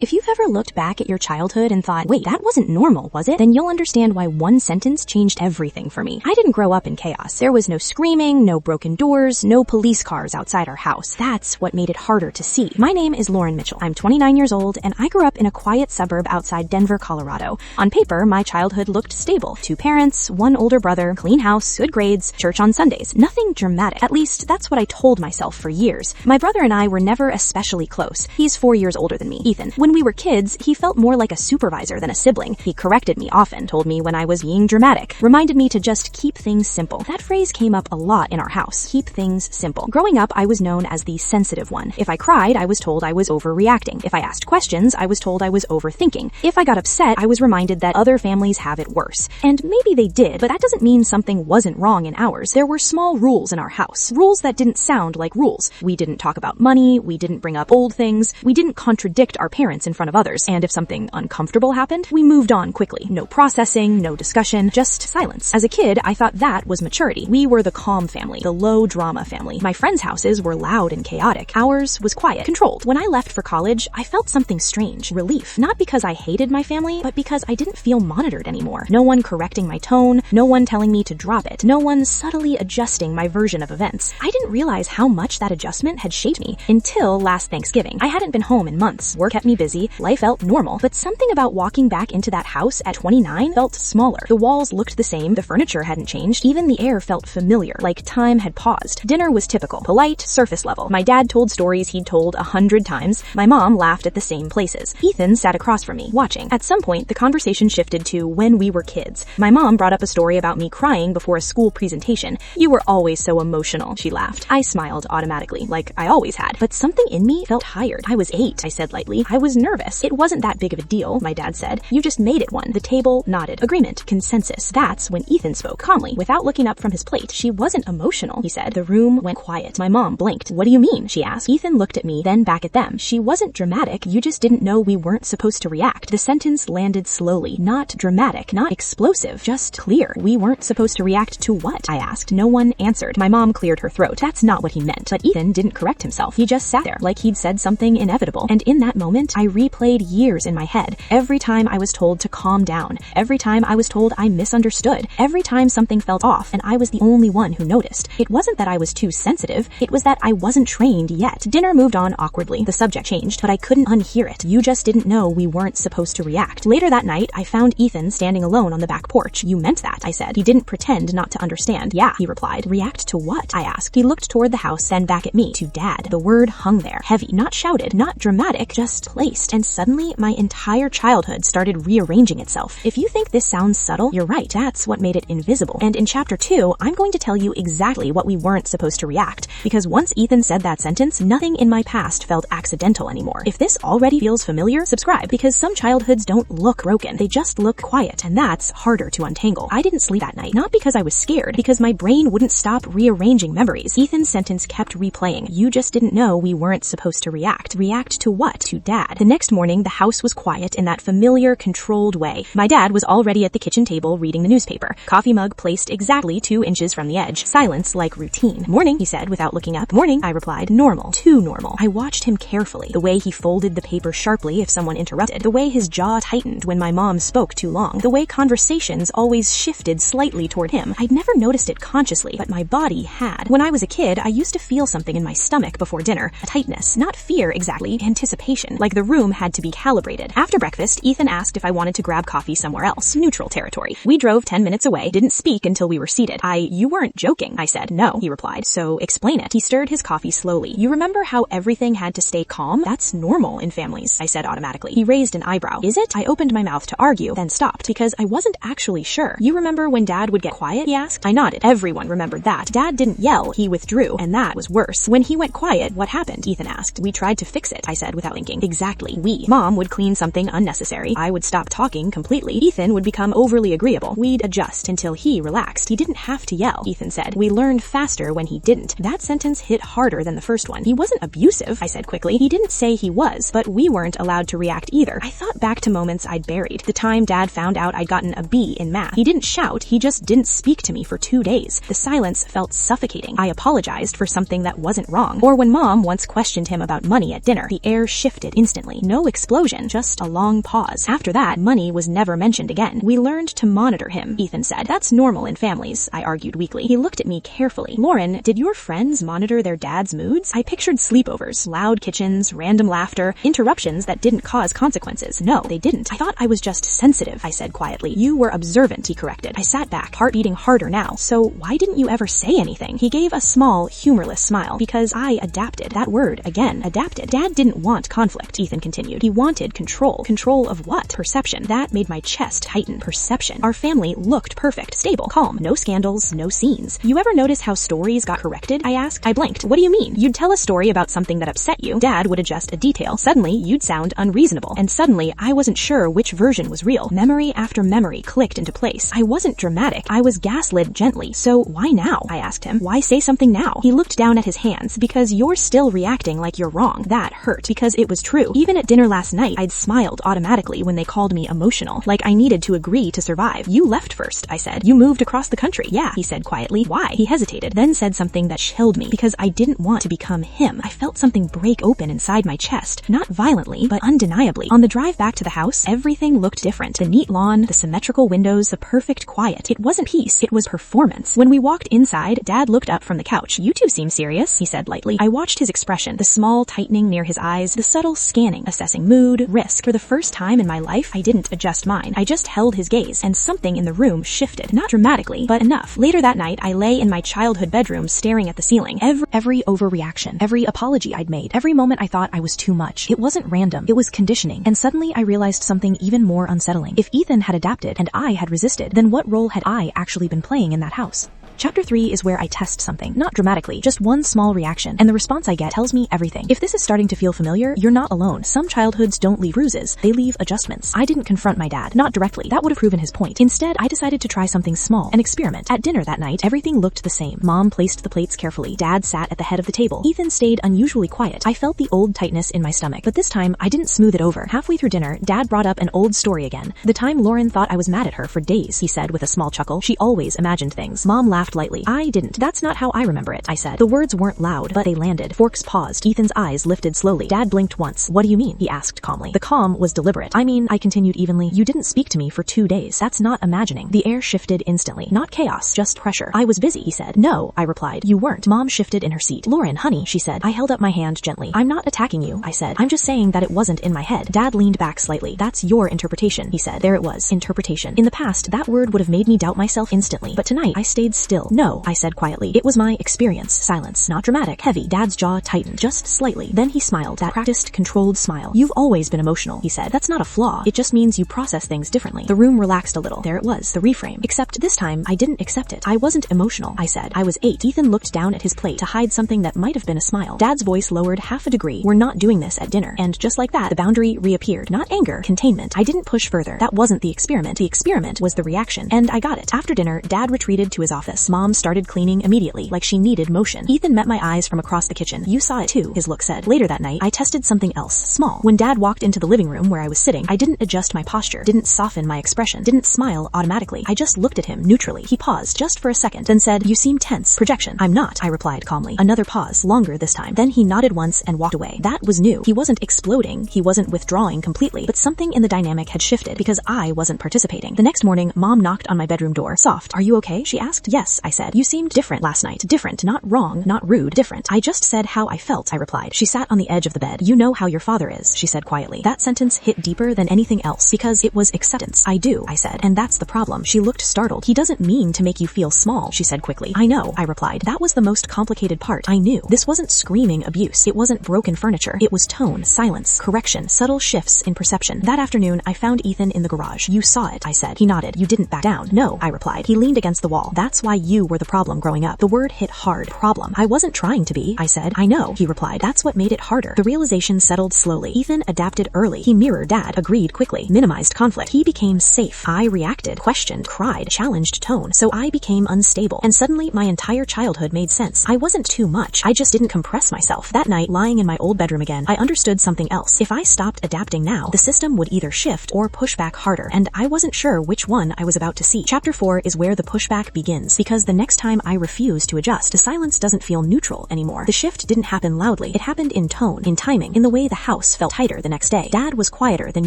If you've ever looked back at your childhood and thought, wait, that wasn't normal, was it? Then you'll understand why one sentence changed everything for me. I didn't grow up in chaos. There was no screaming, no broken doors, no police cars outside our house. That's what made it harder to see. My name is Lauren Mitchell. I'm 29 years old, and I grew up in a quiet suburb outside Denver, Colorado. On paper, my childhood looked stable. 2 parents, 1 older brother, clean house, good grades, church on Sundays. Nothing dramatic. At least, that's what I told myself for years. My brother and I were never especially close. He's 4 years older than me, Ethan. When we were kids, he felt more like a supervisor than a sibling. He corrected me often, told me when I was being dramatic, reminded me to just keep things simple. That phrase came up a lot in our house. Keep things simple. Growing up, I was known as the sensitive one. If I cried, I was told I was overreacting. If I asked questions, I was told I was overthinking. If I got upset, I was reminded that other families have it worse. And maybe they did, but that doesn't mean something wasn't wrong in ours. There were small rules in our house. Rules that didn't sound like rules. We didn't talk about money. We didn't bring up old things. We didn't contradict our parents in front of others, and if something uncomfortable happened, we moved on quickly. No processing, no discussion, just silence. As a kid, I thought that was maturity. We were the calm family, the low drama family. My friends' houses were loud and chaotic. Ours was quiet, controlled. When I left for college, I felt something strange, relief. Not because I hated my family, but because I didn't feel monitored anymore. No one correcting my tone, no one telling me to drop it, no one subtly adjusting my version of events. I didn't realize how much that adjustment had shaped me until last Thanksgiving. I hadn't been home in months. Work kept me busy. Life felt normal, but something about walking back into that house at 29 felt smaller. The walls looked the same, the furniture hadn't changed, even the air felt familiar, like time had paused. Dinner was typical, polite, surface level. My dad told stories he'd told 100 times. My mom laughed at the same places. Ethan sat across from me, watching. At some point, the conversation shifted to when we were kids. My mom brought up a story about me crying before a school presentation. "You were always so emotional," she laughed. I smiled automatically, like I always had, but something in me felt tired. "I was 8, I said lightly. "I was nervous. It wasn't that big of a deal," my dad said. "You just made it one." The table nodded. Agreement. Consensus. That's when Ethan spoke, calmly, without looking up from his plate. "She wasn't emotional," he said. The room went quiet. My mom blinked. "What do you mean?" she asked. Ethan looked at me, then back at them. "She wasn't dramatic. You just didn't know we weren't supposed to react." The sentence landed slowly. Not dramatic, not explosive, just clear. "We weren't supposed to react to what?" I asked. No one answered. My mom cleared her throat. That's not what he meant. But Ethan didn't correct himself. He just sat there, like he'd said something inevitable. And in that moment, I replayed years in my head. Every time I was told to calm down. Every time I was told I misunderstood. Every time something felt off and I was the only one who noticed. It wasn't that I was too sensitive. It was that I wasn't trained yet. Dinner moved on awkwardly. The subject changed, but I couldn't unhear it. "You just didn't know we weren't supposed to react." Later that night, I found Ethan standing alone on the back porch. "You meant that," I said. He didn't pretend not to understand. "Yeah," he replied. "React to what?" I asked. He looked toward the house, then back at me. "To Dad." The word hung there. Heavy. Not shouted. Not dramatic. Just placed. And suddenly, my entire childhood started rearranging itself. If you think this sounds subtle, you're right. That's what made it invisible. And in chapter 2, I'm going to tell you exactly what we weren't supposed to react. Because once Ethan said that sentence, nothing in my past felt accidental anymore. If this already feels familiar, subscribe, because some childhoods don't look broken. They just look quiet, and that's harder to untangle. I didn't sleep that night, not because I was scared, because my brain wouldn't stop rearranging memories. Ethan's sentence kept replaying. "You just didn't know we weren't supposed to react." React to what? To Dad. The next morning, the house was quiet in that familiar, controlled way. My dad was already at the kitchen table reading the newspaper. Coffee mug placed exactly 2 inches from the edge. Silence like routine. "Morning," he said without looking up. "Morning," I replied. Normal. Too normal. I watched him carefully. The way he folded the paper sharply if someone interrupted. The way his jaw tightened when my mom spoke too long. The way conversations always shifted slightly toward him. I'd never noticed it consciously, but my body had. When I was a kid, I used to feel something in my stomach before dinner. A tightness. Not fear exactly. Anticipation. Like the room had to be calibrated. After breakfast, Ethan asked if I wanted to grab coffee somewhere else. Neutral territory. We drove 10 minutes away. Didn't speak until we were seated. "You weren't joking," I said. "No," he replied. "So explain it." He stirred his coffee slowly. "You remember how everything had to stay calm? That's normal in families," I said automatically. He raised an eyebrow. "Is it?" I opened my mouth to argue, then stopped, because I wasn't actually sure. "You remember when Dad would get quiet?" he asked. I nodded. Everyone remembered that. Dad didn't yell. He withdrew, and that was worse. "When he went quiet, what happened?" Ethan asked. "We tried to fix it," I said without thinking. "Exactly. We. Mom would clean something unnecessary. I would stop talking completely. Ethan would become overly agreeable. We'd adjust until he relaxed. He didn't have to yell," Ethan said. "We learned faster when he didn't." That sentence hit harder than the first one. "He wasn't abusive," I said quickly. "He didn't say he was, but we weren't allowed to react either." I thought back to moments I'd buried. The time Dad found out I'd gotten a B in math. He didn't shout. He just didn't speak to me for 2 days. The silence felt suffocating. I apologized for something that wasn't wrong. Or when Mom once questioned him about money at dinner, the air shifted instantly. No No explosion, just a long pause. After that, money was never mentioned again. We learned to monitor him, Ethan said. That's normal in families, I argued weakly. He looked at me carefully. Lauren, did your friends monitor their dad's moods? I pictured sleepovers, loud kitchens, random laughter, interruptions that didn't cause consequences. No, they didn't. I thought I was just sensitive, I said quietly. You were observant, he corrected. I sat back, heart beating harder now. So why didn't you ever say anything? He gave a small, humorless smile. Because I adapted. That word, again, adapted. Dad didn't want conflict, Ethan continued. He wanted control. Control of what? Perception. That made my chest tighten. Perception. Our family looked perfect, stable, calm, no scandals, no scenes. You ever notice how stories got corrected? I asked. I blinked. What do you mean? You'd tell a story about something that upset you. Dad would adjust a detail. Suddenly, you'd sound unreasonable. And suddenly, I wasn't sure which version was real. Memory after memory clicked into place. I wasn't dramatic. I was gaslit gently. So why now? I asked him. Why say something now? He looked down at his hands. Because you're still reacting like you're wrong. That hurt. Because it was true. Even at dinner last night, I'd smiled automatically when they called me emotional. Like I needed to agree to survive. You left first, I said. You moved across the country. Yeah, he said quietly. Why? He hesitated, then said something that chilled me. Because I didn't want to become him. I felt something break open inside my chest. Not violently, but undeniably. On the drive back to the house, everything looked different. The neat lawn, the symmetrical windows, the perfect quiet. It wasn't peace, it was performance. When we walked inside, Dad looked up from the couch. You two seem serious, he said lightly. I watched his expression, the small tightening near his eyes, the subtle scanning, assessing mood, risk. For the first time in my life, I didn't adjust mine. I just held his gaze, and something in the room shifted. Not dramatically, but enough. Later that night, I lay in my childhood bedroom staring at the ceiling. Every overreaction, every apology I'd made, every moment I thought I was too much. It wasn't random, it was conditioning. And suddenly I realized something even more unsettling. If Ethan had adapted and I had resisted, then what role had I actually been playing in that house? Chapter 3 is where I test something, not dramatically, just one small reaction, and the response I get tells me everything. If this is starting to feel familiar, you're not alone. Some childhoods don't leave bruises, they leave adjustments. I didn't confront my dad, not directly, that would have proven his point. Instead, I decided to try something small, an experiment. At dinner that night, everything looked the same. Mom placed the plates carefully. Dad sat at the head of the table. Ethan stayed unusually quiet. I felt the old tightness in my stomach, but this time, I didn't smooth it over. Halfway through dinner, Dad brought up an old story again. The time Lauren thought I was mad at her for days, he said with a small chuckle. She always imagined things. Mom laughed lightly. I didn't. That's not how I remember it, I said. The words weren't loud, but they landed. Forks paused. Ethan's eyes lifted slowly. Dad blinked once. What do you mean? He asked calmly. The calm was deliberate. I mean, I continued evenly. You didn't speak to me for 2 days. That's not imagining. The air shifted instantly. Not chaos, just pressure. I was busy, he said. No, I replied. You weren't. Mom shifted in her seat. Lauren, honey, she said. I held up my hand gently. I'm not attacking you, I said. I'm just saying that it wasn't in my head. Dad leaned back slightly. That's your interpretation, he said. There it was. Interpretation. In the past, that word would have made me doubt myself instantly. But tonight, I stayed still. No, I said quietly. It was my experience. Silence. Not dramatic. Heavy. Dad's jaw tightened. Just slightly. Then he smiled. That practiced, controlled smile. You've always been emotional, he said. That's not a flaw. It just means you process things differently. The room relaxed a little. There it was. The reframe. Except this time, I didn't accept it. I wasn't emotional, I said. I was 8. Ethan looked down at his plate to hide something that might have been a smile. Dad's voice lowered half a degree. We're not doing this at dinner. And just like that, the boundary reappeared. Not anger. Containment. I didn't push further. That wasn't the experiment. The experiment was the reaction. And I got it. After dinner, Dad retreated to his office. Mom started cleaning immediately, like she needed motion. Ethan met my eyes from across the kitchen. You saw it too, his look said. Later that night, I tested something else, small. When Dad walked into the living room where I was sitting, I didn't adjust my posture, didn't soften my expression, didn't smile automatically. I just looked at him neutrally. He paused just for a second, then said, you seem tense. Projection. I'm not, I replied calmly. Another pause, longer this time. Then he nodded once and walked away. That was new. He wasn't exploding, he wasn't withdrawing completely, but something in the dynamic had shifted because I wasn't participating. The next morning, Mom knocked on my bedroom door. Soft. Are you okay? She asked. Yes, I said. You seemed different last night. Different, not wrong, not rude, different. I just said how I felt, I replied. She sat on the edge of the bed. You know how your father is, she said quietly. That sentence hit deeper than anything else because it was acceptance. I do, I said. And that's the problem. She looked startled. He doesn't mean to make you feel small, she said quickly. I know, I replied. That was the most complicated part. I knew. This wasn't screaming abuse. It wasn't broken furniture. It was tone, silence, correction, subtle shifts in perception. That afternoon, I found Ethan in the garage. You saw it, I said. He nodded. You didn't back down. No, I replied. He leaned against the wall. That's why you were the problem growing up. The word hit hard. Problem. I wasn't trying to be, I said. I know, he replied. That's what made it harder. The realization settled slowly. Ethan adapted early. He mirrored Dad, agreed quickly, minimized conflict. He became safe. I reacted, questioned, cried, challenged tone. So I became unstable. And suddenly my entire childhood made sense. I wasn't too much. I just didn't compress myself. That night, lying in my old bedroom again, I understood something else. If I stopped adapting now, the system would either shift or push back harder. And I wasn't sure which one I was about to see. Chapter 4 is where the pushback begins. Because because the next time I refuse to adjust, the silence doesn't feel neutral anymore. The shift didn't happen loudly. It happened in tone, in timing, in the way the house felt tighter the next day. Dad was quieter than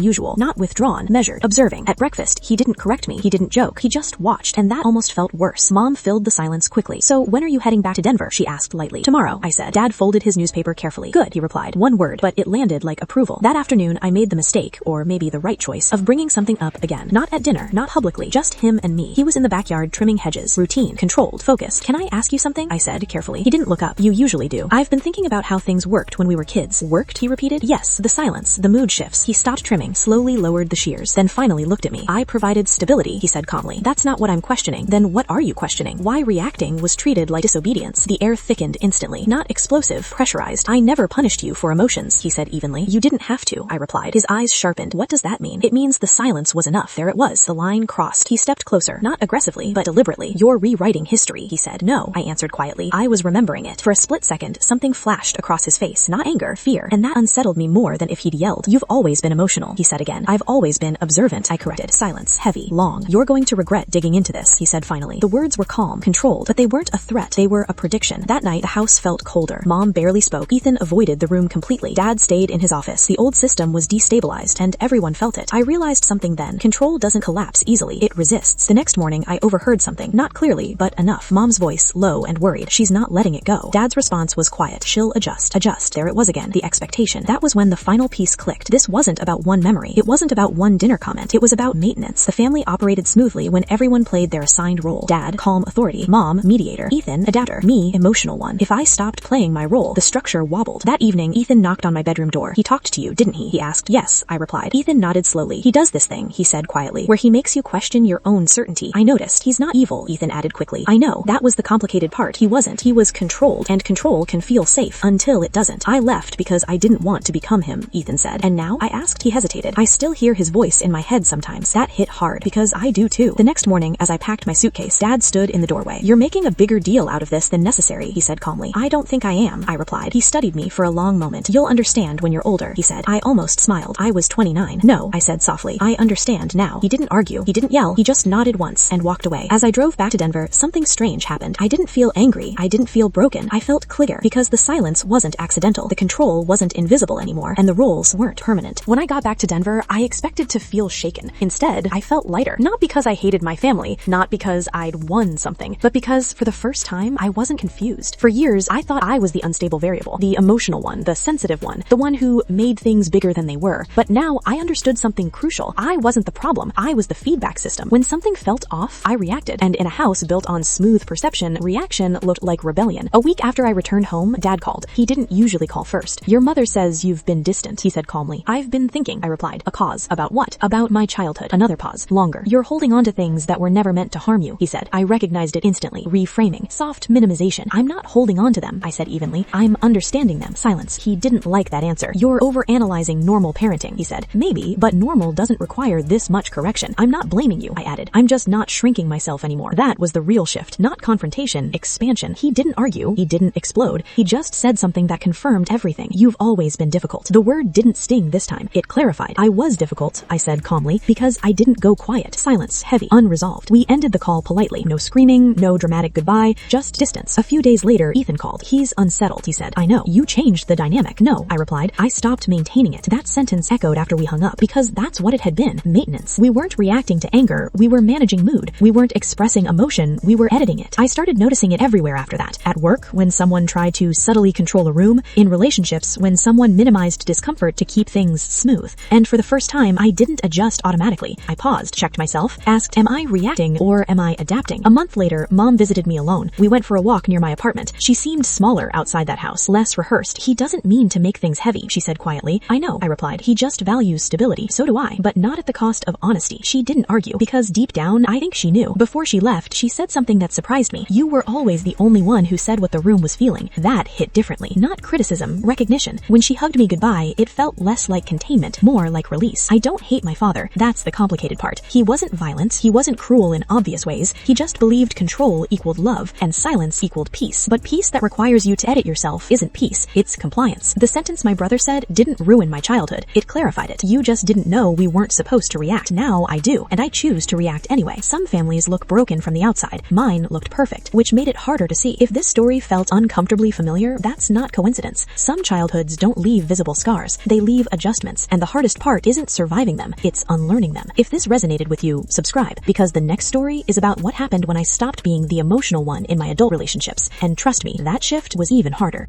usual, not withdrawn, measured, observing. At breakfast, he didn't correct me. He didn't joke. He just watched, and that almost felt worse. Mom filled the silence quickly. So when are you heading back to Denver? She asked lightly. Tomorrow, I said. Dad folded his newspaper carefully. Good, he replied. One word, but it landed like approval. That afternoon, I made the mistake, or maybe the right choice, of bringing something up again. Not at dinner, not publicly, just him and me. He was in the backyard trimming hedges. Routine, controlled, focused. Can I ask you something? I said carefully. He didn't look up. You usually do. I've been thinking about how things worked when we were kids. Worked? He repeated. Yes, the silence, the mood shifts. He stopped trimming, slowly lowered the shears, then finally looked at me. I provided stability, he said calmly. That's not what I'm questioning. Then what are you questioning? Why reacting was treated like disobedience. The air thickened instantly. Not explosive, pressurized. I never punished you for emotions, he said evenly. You didn't have to, I replied. His eyes sharpened. What does that mean? It means the silence was enough. There it was. The line crossed. He stepped closer, not aggressively, but deliberately. You're rewriting history, he said. No, I answered quietly. I was remembering it. For a split second, something flashed across his face. Not anger, fear. And that unsettled me more than if he'd yelled. You've always been emotional, he said again. I've always been observant, I corrected. Silence. Heavy. Long. You're going to regret digging into this, he said finally. The words were calm, controlled, but they weren't a threat. They were a prediction. That night, the house felt colder. Mom barely spoke. Ethan avoided the room completely. Dad stayed in his office. The old system was destabilized, and everyone felt it. I realized something then. Control doesn't collapse easily. It resists. The next morning, I overheard something. Not clearly, but enough. Mom's voice, low and worried. She's not letting it go. Dad's response was quiet. She'll adjust. Adjust. There it was again. The expectation. That was when the final piece clicked. This wasn't about one memory. It wasn't about one dinner comment. It was about maintenance. The family operated smoothly when everyone played their assigned role. Dad, calm authority. Mom, mediator. Ethan, adapter. Me, emotional one. If I stopped playing my role, the structure wobbled. That evening, Ethan knocked on my bedroom door. He talked to you, didn't he? He asked. Yes, I replied. Ethan nodded slowly. He does this thing, he said quietly, where he makes you question your own certainty. I noticed. He's not evil, Ethan added quickly. I know. That was the complicated part. He wasn't. He was controlled, and control can feel safe until it doesn't. I left because I didn't want to become him, Ethan said. And now? I asked. He hesitated. I still hear his voice in my head sometimes. That hit hard, because I do too. The next morning, as I packed my suitcase, Dad stood in the doorway. You're making a bigger deal out of this than necessary, he said calmly. I don't think I am, I replied. He studied me for a long moment. You'll understand when you're older, he said. I almost smiled. I was 29. No, I said softly. I understand now. He didn't argue. He didn't yell. He just nodded once and walked away. As I drove back to Denver, something strange happened. I didn't feel angry. I didn't feel broken. I felt clear, because the silence wasn't accidental. The control wasn't invisible anymore, and the roles weren't permanent. When I got back to Denver, I expected to feel shaken. Instead, I felt lighter. Not because I hated my family, not because I'd won something, but because for the first time, I wasn't confused. For years, I thought I was the unstable variable, the emotional one, the sensitive one, the one who made things bigger than they were. But now I understood something crucial. I wasn't the problem. I was the feedback system. When something felt off, I reacted. And in a house built on smooth perception, reaction looked like rebellion. A week after I returned home, Dad called. He didn't usually call first. Your mother says you've been distant, he said calmly. I've been thinking, I replied. A cause. About what? About my childhood. Another pause. Longer. You're holding on to things that were never meant to harm you, he said. I recognized it instantly. Reframing. Soft minimization. I'm not holding on to them, I said evenly. I'm understanding them. Silence. He didn't like that answer. You're overanalyzing normal parenting, he said. Maybe, but normal doesn't require this much correction. I'm not blaming you, I added. I'm just not shrinking myself anymore. That was the real shift. Not confrontation, expansion. He didn't argue. He didn't explode. He just said something that confirmed everything. You've always been difficult. The word didn't sting this time. It clarified. I was difficult, I said calmly, because I didn't go quiet. Silence. Heavy. Unresolved. We ended the call politely. No screaming, no dramatic goodbye, just distance. A few days later, Ethan called. He's unsettled, he said. I know. You changed the dynamic. No, I replied. I stopped maintaining it. That sentence echoed after we hung up, because that's what it had been. Maintenance. We weren't reacting to anger. We were managing mood. We weren't expressing emotion. We were editing it. I started noticing it everywhere after that. At work, when someone tried to subtly control a room. In relationships, when someone minimized discomfort to keep things smooth. And for the first time, I didn't adjust automatically. I paused, checked myself, asked, am I reacting or am I adapting? A month later, Mom visited me alone. We went for a walk near my apartment. She seemed smaller outside that house, less rehearsed. He doesn't mean to make things heavy, she said quietly. I know, I replied. He just values stability. So do I, but not at the cost of honesty. She didn't argue, because deep down, I think she knew. Before she left, she said something that surprised me. You were always the only one who said what the room was feeling. That hit differently. Not criticism, recognition. When she hugged me goodbye, it felt less like containment, more like release. I don't hate my father. That's the complicated part. He wasn't violent. He wasn't cruel in obvious ways. He just believed control equaled love, and silence equaled peace. But peace that requires you to edit yourself isn't peace. It's compliance. The sentence my brother said didn't ruin my childhood. It clarified it. You just didn't know we weren't supposed to react. Now I do, and I choose to react anyway. Some families look broken from the outside. outside. Mine looked perfect, which made it harder to see. If this story felt uncomfortably familiar, that's not coincidence. Some childhoods don't leave visible scars. They leave adjustments, and the hardest part isn't surviving them, it's unlearning them. If this resonated with you, subscribe, because the next story is about what happened when I stopped being the emotional one in my adult relationships. And trust me, that shift was even harder.